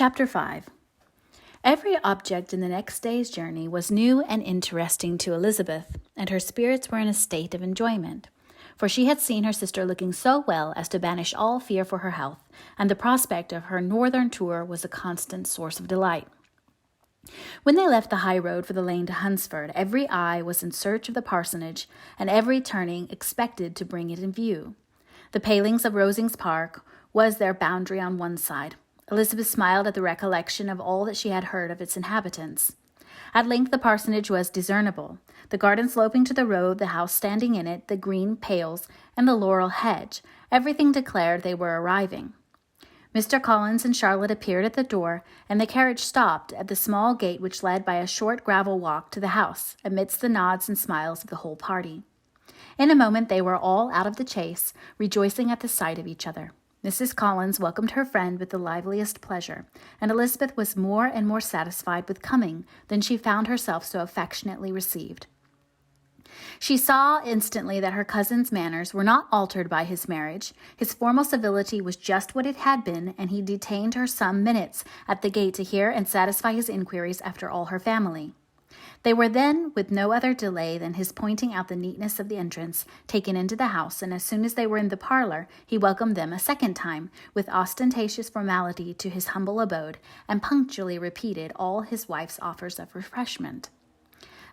Chapter 5. Every object in the next day's journey was new and interesting to Elizabeth, and her spirits were in a state of enjoyment, for she had seen her sister looking so well as to banish all fear for her health, and the prospect of her northern tour was a constant source of delight. When they left the high road for the lane to Hunsford, every eye was in search of the parsonage, and every turning expected to bring it in view. The palings of Rosings Park was their boundary on one side. Elizabeth smiled at the recollection of all that she had heard of its inhabitants. At length the parsonage was discernible, the garden sloping to the road, the house standing in it, the green pales, and the laurel hedge. Everything declared they were arriving. Mr. Collins and Charlotte appeared at the door, and the carriage stopped at the small gate which led by a short gravel walk to the house, amidst the nods and smiles of the whole party. In a moment they were all out of the chaise, rejoicing at the sight of each other. Mrs. Collins welcomed her friend with the liveliest pleasure, and Elizabeth was more and more satisfied with coming than she found herself so affectionately received. She saw instantly that her cousin's manners were not altered by his marriage. His formal civility was just what it had been, and he detained her some minutes at the gate to hear and satisfy his inquiries after all her family. They were then, with no other delay than his pointing out the neatness of the entrance, taken into the house, and as soon as they were in the parlor, he welcomed them a second time, with ostentatious formality, to his humble abode, and punctually repeated all his wife's offers of refreshment.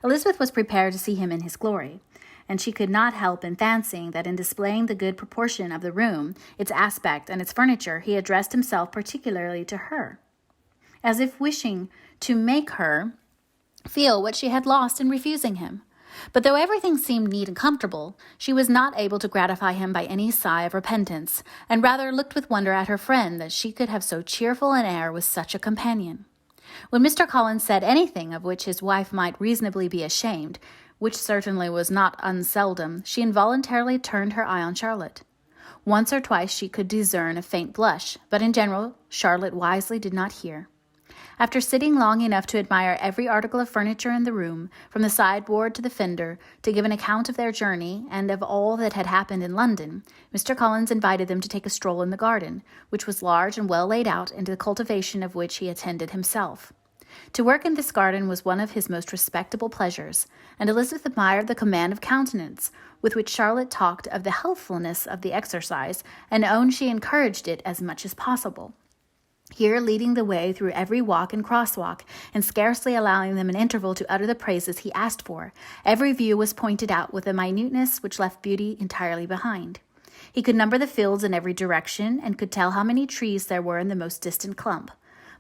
Elizabeth was prepared to see him in his glory, and she could not help in fancying that in displaying the good proportion of the room, its aspect, and its furniture, he addressed himself particularly to her, as if wishing to make her feel what she had lost in refusing him. But though everything seemed neat and comfortable, she was not able to gratify him by any sigh of repentance, and rather looked with wonder at her friend that she could have so cheerful an air with such a companion. When Mr. Collins said anything of which his wife might reasonably be ashamed, which certainly was not unseldom, she involuntarily turned her eye on Charlotte. Once or twice she could discern a faint blush, but in general Charlotte wisely did not hear. After sitting long enough to admire every article of furniture in the room, from the sideboard to the fender, to give an account of their journey and of all that had happened in London, Mr. Collins invited them to take a stroll in the garden, which was large and well laid out, into the cultivation of which he attended himself. To work in this garden was one of his most respectable pleasures, and Elizabeth admired the command of countenance with which Charlotte talked of the healthfulness of the exercise, and owned she encouraged it as much as possible. Here, leading the way through every walk and crosswalk, and scarcely allowing them an interval to utter the praises he asked for, every view was pointed out with a minuteness which left beauty entirely behind. He could number the fields in every direction, and could tell how many trees there were in the most distant clump.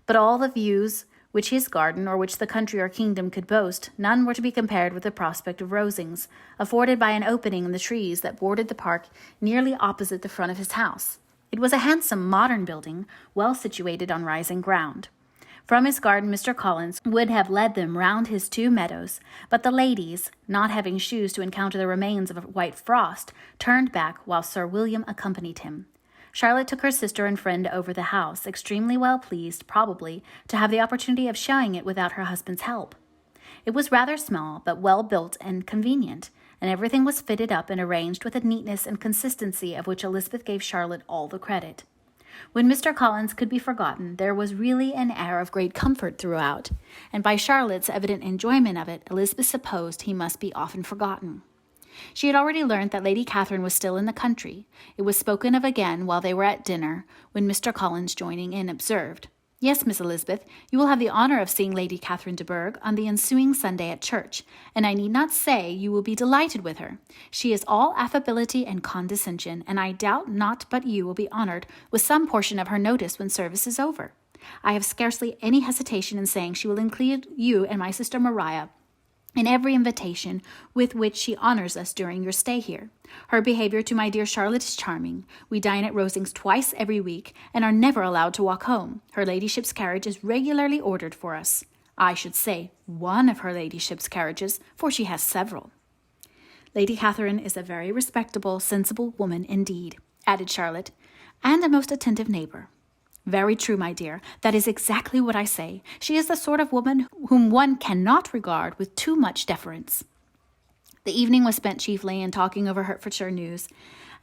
But all the views which his garden, or which the country or kingdom could boast, none were to be compared with the prospect of Rosings, afforded by an opening in the trees that bordered the park nearly opposite the front of his house. It was a handsome, modern building, well situated on rising ground. From his garden Mr. Collins would have led them round his 2 meadows, but the ladies, not having shoes to encounter the remains of a white frost, turned back while Sir William accompanied him. Charlotte took her sister and friend over the house, extremely well pleased, probably, to have the opportunity of showing it without her husband's help. It was rather small, but well built and convenient, and everything was fitted up and arranged with a neatness and consistency of which Elizabeth gave Charlotte all the credit. When Mr. Collins could be forgotten, there was really an air of great comfort throughout, and by Charlotte's evident enjoyment of it, Elizabeth supposed he must be often forgotten. She had already learnt that Lady Catherine was still in the country. It was spoken of again while they were at dinner, when Mr. Collins, joining in, observed, "Yes, Miss Elizabeth, you will have the honour of seeing Lady Catherine de Bourgh on the ensuing Sunday at church, and I need not say you will be delighted with her. She is all affability and condescension, and I doubt not but you will be honoured with some portion of her notice when service is over. I have scarcely any hesitation in saying she will include you and my sister Maria in every invitation with which she honours us during your stay here. Her behaviour to my dear Charlotte is charming. We dine at Rosings twice every week, and are never allowed to walk home. Her ladyship's carriage is regularly ordered for us. I should say one of her ladyship's carriages, for she has several. Lady Catherine is a very respectable, sensible woman indeed," added Charlotte, "and a most attentive neighbour." "Very true, my dear. That is exactly what I say. She is the sort of woman whom one cannot regard with too much deference." The evening was spent chiefly in talking over Hertfordshire news.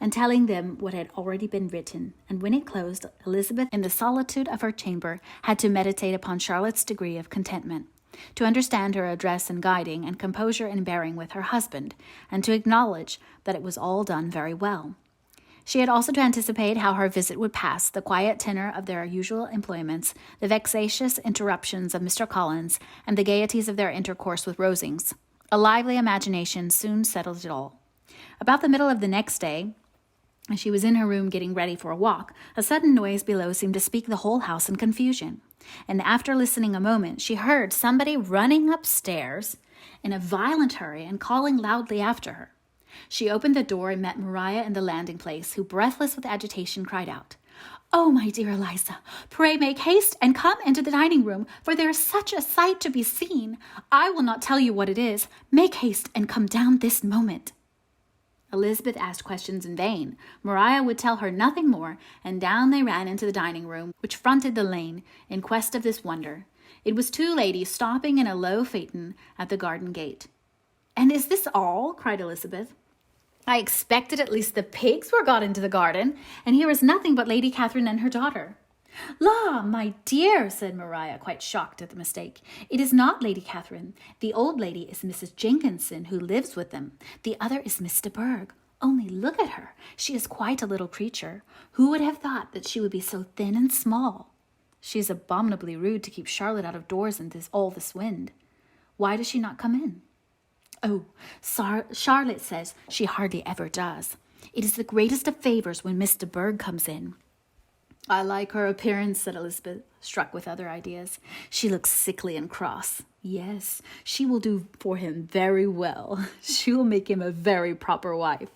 and telling them what had already been written, and when it closed, Elizabeth, in the solitude of her chamber, had to meditate upon Charlotte's degree of contentment, to understand her address and guiding, and composure in bearing with her husband, and to acknowledge that it was all done very well. She had also to anticipate how her visit would pass, the quiet tenor of their usual employments, the vexatious interruptions of Mr. Collins, and the gaieties of their intercourse with Rosings. A lively imagination soon settled it all. About the middle of the next day, as she was in her room getting ready for a walk, a sudden noise below seemed to speak the whole house in confusion. And after listening a moment, she heard somebody running upstairs in a violent hurry and calling loudly after her. She opened the door and met Maria in the landing place, who, breathless with agitation, cried out, "Oh, my dear Eliza, pray make haste and come into the dining room, for there is such a sight to be seen. I will not tell you what it is. Make haste and come down this moment." Elizabeth asked questions in vain. Maria would tell her nothing more, and down they ran into the dining room, which fronted the lane, in quest of this wonder. It was two ladies stopping in a low phaeton at the garden gate. "And is this all?" cried Elizabeth. "I expected at least the pigs were got into the garden, and here is nothing but Lady Catherine and her daughter." "La, my dear," said Maria, quite shocked at the mistake. "It is not Lady Catherine. The old lady is Mrs. Jenkinson, who lives with them. The other is Miss de Bourgh. Only look at her. She is quite a little creature. Who would have thought that she would be so thin and small? She is abominably rude to keep Charlotte out of doors in all this wind. Why does she not come in?" "Oh, Charlotte says she hardly ever does. It is the greatest of favors when Miss de Bourgh comes in." "I like her appearance," said Elizabeth, struck with other ideas. "She looks sickly and cross. Yes, she will do for him very well. She will make him a very proper wife."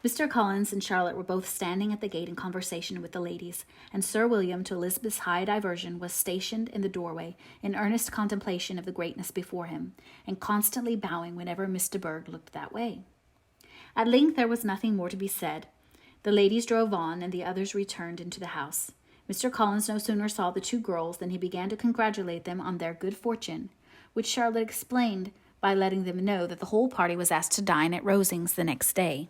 Mr. Collins and Charlotte were both standing at the gate in conversation with the ladies, and Sir William, to Elizabeth's high diversion, was stationed in the doorway, in earnest contemplation of the greatness before him, and constantly bowing whenever Miss de Bourgh looked that way. At length there was nothing more to be said. The ladies drove on, and the others returned into the house. Mr. Collins no sooner saw the two girls than he began to congratulate them on their good fortune, which Charlotte explained by letting them know that the whole party was asked to dine at Rosings the next day.